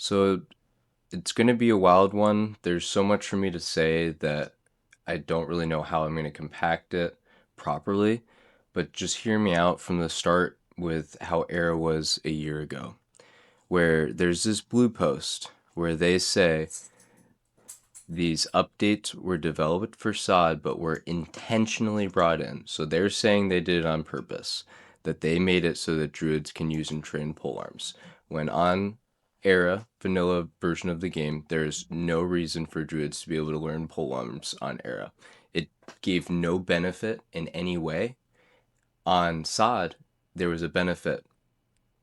So it's going to be a wild one. There's so much for me to say that I don't really know how I'm going to compact it properly, but just hear me out from the start with how Era was a year ago, where there's this blue post where they say these updates were developed for SOD but were intentionally brought in. So they're saying they did it on purpose, that they made it so that druids can use and train polearms. When on Era, vanilla version of the game, there's no reason for druids to be able to learn polearms on Era. It gave no benefit in any way. On SOD, there was a benefit.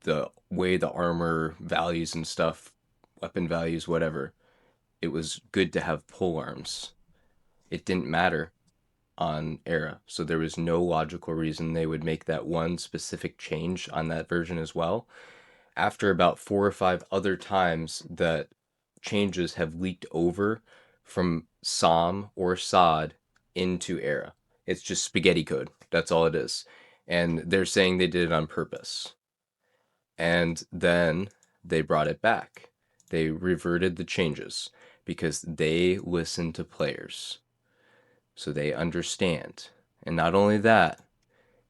The way the armor values and stuff, weapon values, whatever, it was good to have polearms. It didn't matter on Era, so there was no logical reason they would make that one specific change on that version as well. After about 4 or 5 other times that changes have leaked over from SOM or SOD into Era. It's just spaghetti code. That's all it is. And they're saying they did it on purpose. And then they brought it back. They reverted the changes because they listen to players. So they understand. And not only that,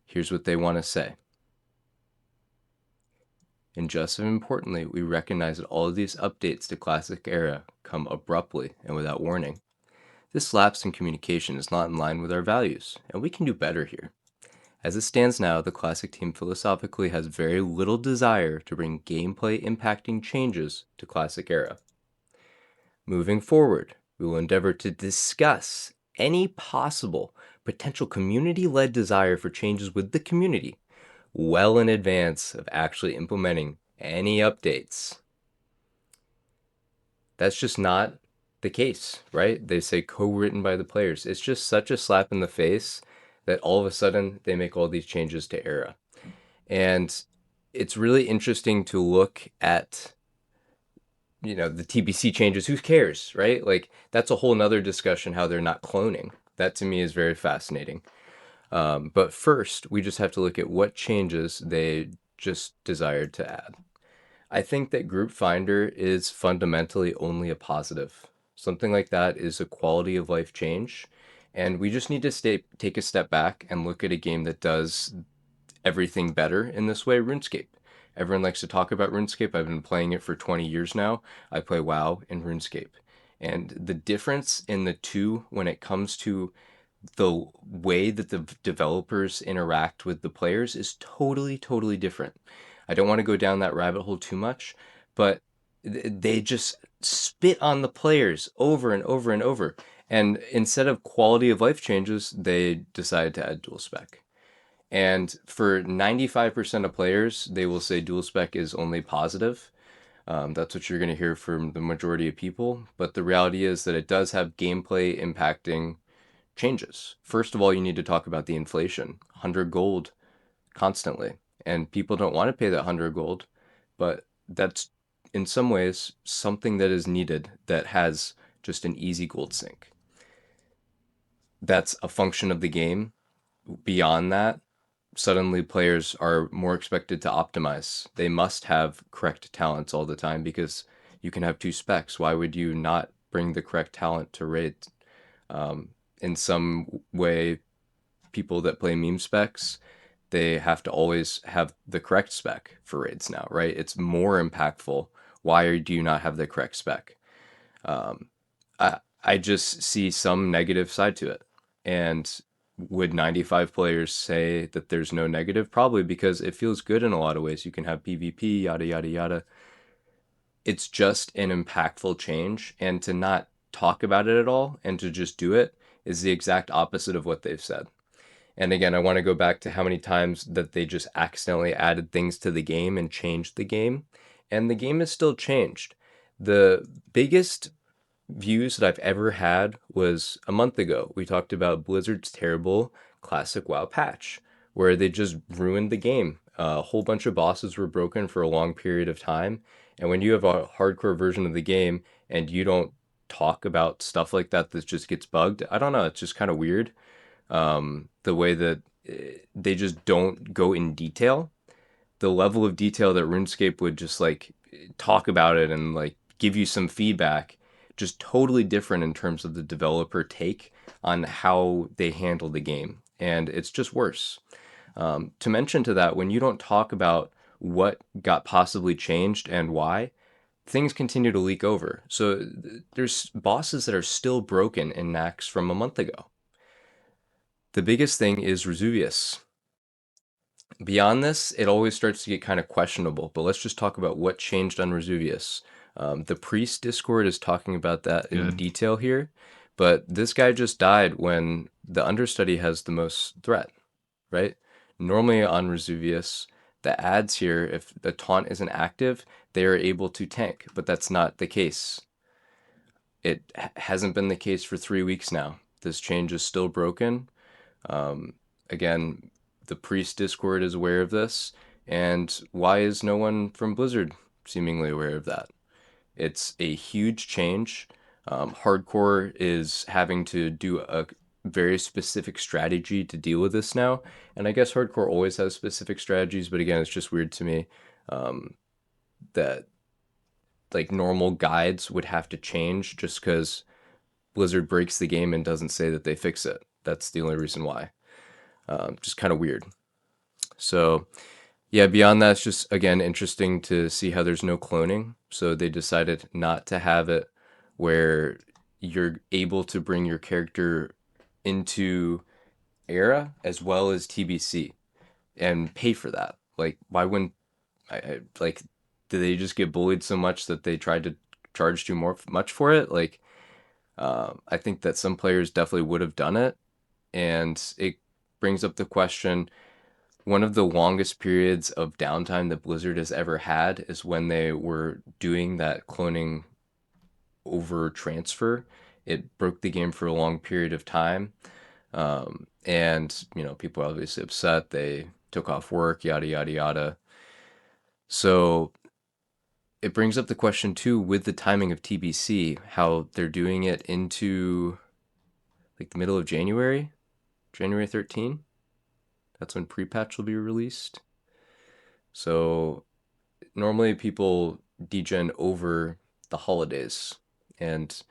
here's what they want to say. And just as importantly, we recognize that all of these updates to Classic Era come abruptly and without warning. This lapse in communication is not in line with our values, and we can do better here. As it stands now, the Classic team philosophically has very little desire to bring gameplay impacting changes to Classic Era. Moving forward, we will endeavor to discuss any possible potential community-led desire for changes with the community well in advance of actually implementing any updates. That's just not the case, right? They say co-written by the players. It's just such a slap in the face that all of a sudden they make all these changes to Era. And it's really interesting to look at, the TBC changes. Who cares, right? Like, that's a whole nother discussion how they're not cloning. That to me is very fascinating. But first, we just have to look at what changes they just desired to add. I think that Group Finder is fundamentally only a positive. Something like that is a quality of life change. And we just need to take a step back and look at a game that does everything better in this way, RuneScape. Everyone likes to talk about RuneScape. I've been playing it for 20 years now. I play WoW and RuneScape. And the difference in the two when it comes to the way that the developers interact with the players is totally, totally different. I don't want to go down that rabbit hole too much, but they just spit on the players over and over and over. And instead of quality of life changes, they decided to add dual spec. And for 95% of players, they will say dual spec is only positive. That's what you're going to hear from the majority of people. But the reality is that it does have gameplay impacting changes. First of all, you need to talk about the inflation 100 gold constantly. And people don't want to pay that 100 gold, but that's in some ways something that is needed that has just an easy gold sink. That's a function of the game. Beyond that, suddenly players are more expected to optimize. They must have correct talents all the time because you can have two specs. Why would you not bring the correct talent to raid? In some way, people that play meme specs, they have to always have the correct spec for raids now, right? It's more impactful. Why do you not have the correct spec? Um, I just see some negative side to it. And would 95 players say that there's no negative? Probably because it feels good in a lot of ways. You can have PvP, yada, yada, yada. It's just an impactful change. And to not talk about it at all and to just do it is the exact opposite of what they've said. And again, I want to go back to how many times that they just accidentally added things to the game and changed the game. And the game is still changed. The biggest views that I've ever had was a month ago. We talked about Blizzard's terrible classic WoW patch, where they just ruined the game. A whole bunch of bosses were broken for a long period of time. And when you have a hardcore version of the game and you don't talk about stuff like that that just gets bugged, I don't know, it's just kind of weird. The way that they just don't go in detail. The level of detail that RuneScape would just like talk about it and like give you some feedback, just totally different in terms of the developer take on how they handle the game. And it's just worse. To mention to that, when you don't talk about what got possibly changed and why, things continue to leak over. So there's bosses that are still broken in Nax from a month ago. The biggest thing is Razuvious. Beyond this, it always starts to get kind of questionable, but let's just talk about what changed on Razuvious. The Priest Discord is talking about that in Good. detail here, but this guy just died when the understudy has the most threat, right? Normally on Razuvious, the ads here, if the taunt isn't active, they are able to tank, but that's not the case. It hasn't been the case for 3 weeks now. This change is still broken. Um, Again, the Priest Discord is aware of this, and why is no one from Blizzard seemingly aware of that? It's a huge change. Hardcore is having to do a very specific strategy to deal with this now, and I guess Hardcore always has specific strategies, but again, it's just weird to me um, that like normal guides would have to change just because Blizzard breaks the game and doesn't say that they fix it. That's the only reason why. Just kind of weird. So yeah, beyond that, it's just again interesting to see how there's no cloning. So they decided not to have it where you're able to bring your character into Era as well as TBC and pay for that. Like, why wouldn't like? Did they just get bullied so much that they tried to charge too more much for it? Like, I think that some players definitely would have done it, and it brings up the question, one of the longest periods of downtime that Blizzard has ever had is when they were doing that cloning over transfer. It broke the game for a long period of time. And, people are obviously upset. They took off work, yada, yada, yada. So it brings up the question, too, with the timing of TBC, how they're doing it into like the middle of January, January 13th. That's when pre-patch will be released. So normally people degen over the holidays, and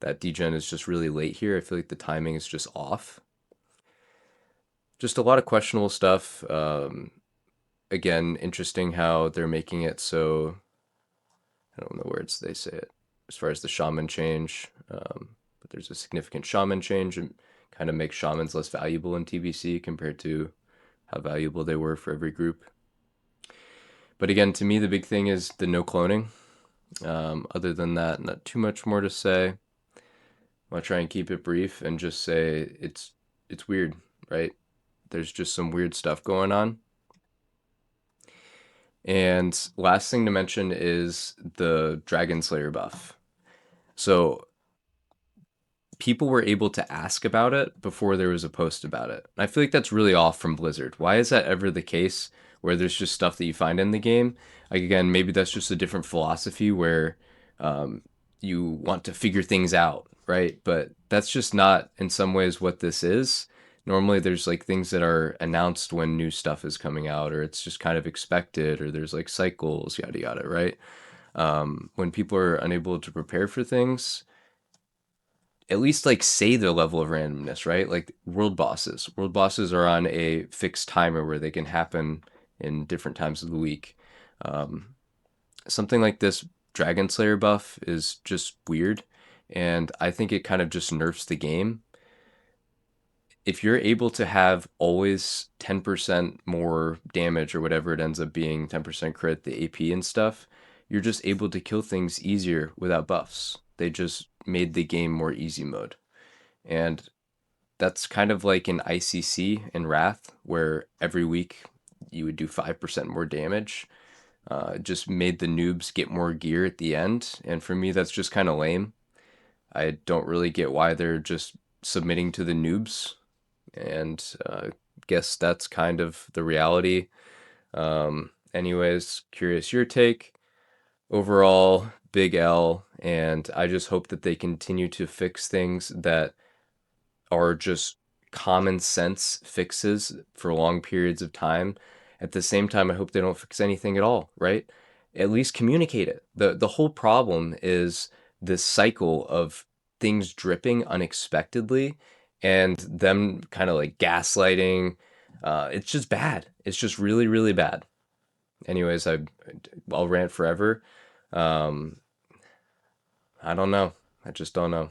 that degen is just really late here. I feel like the timing is just off. Just a lot of questionable stuff. Again, interesting how they're making it so, I don't know the words they say it as far as the shaman change, but there's a significant shaman change and kind of makes shamans less valuable in TBC compared to how valuable they were for every group. But again, to me, the big thing is the no cloning. Other than that, not too much more to say. I'll try and keep it brief and just say it's weird, right? There's just some weird stuff going on. And last thing to mention is the Dragonslayer buff. So people were able to ask about it before there was a post about it. I feel like that's really off from Blizzard. Why is that ever the case where there's just stuff that you find in the game? Like, again, maybe that's just a different philosophy where um, you want to figure things out, right? But that's just not in some ways what this is. Normally, there's like things that are announced when new stuff is coming out, or it's just kind of expected, or there's like cycles, yada yada, right? When people are unable to prepare for things, at least like say their level of randomness, right? Like world bosses. World bosses are on a fixed timer where they can happen in different times of the week. Um, Something like this Dragon Slayer buff is just weird, and I think it kind of just nerfs the game. If you're able to have always 10% more damage or whatever it ends up being, 10% crit, the AP and stuff, you're just able to kill things easier without buffs. They just made the game more easy mode. And that's kind of like in ICC and Wrath, where every week you would do 5% more damage. It just made the noobs get more gear at the end. And for me, that's just kind of lame. I don't really get why they're just submitting to the noobs. And guess that's kind of the reality. Anyways, curious your take. Overall, big L. And I just hope that they continue to fix things that are just common sense fixes for long periods of time. At the same time, I hope they don't fix anything at all, right? at least communicate it. The whole problem is this cycle of things dripping unexpectedly and them kind of like gaslighting. It's just bad. It's just really, really bad. Anyways, I'll rant forever. Um, I don't know. I just don't know.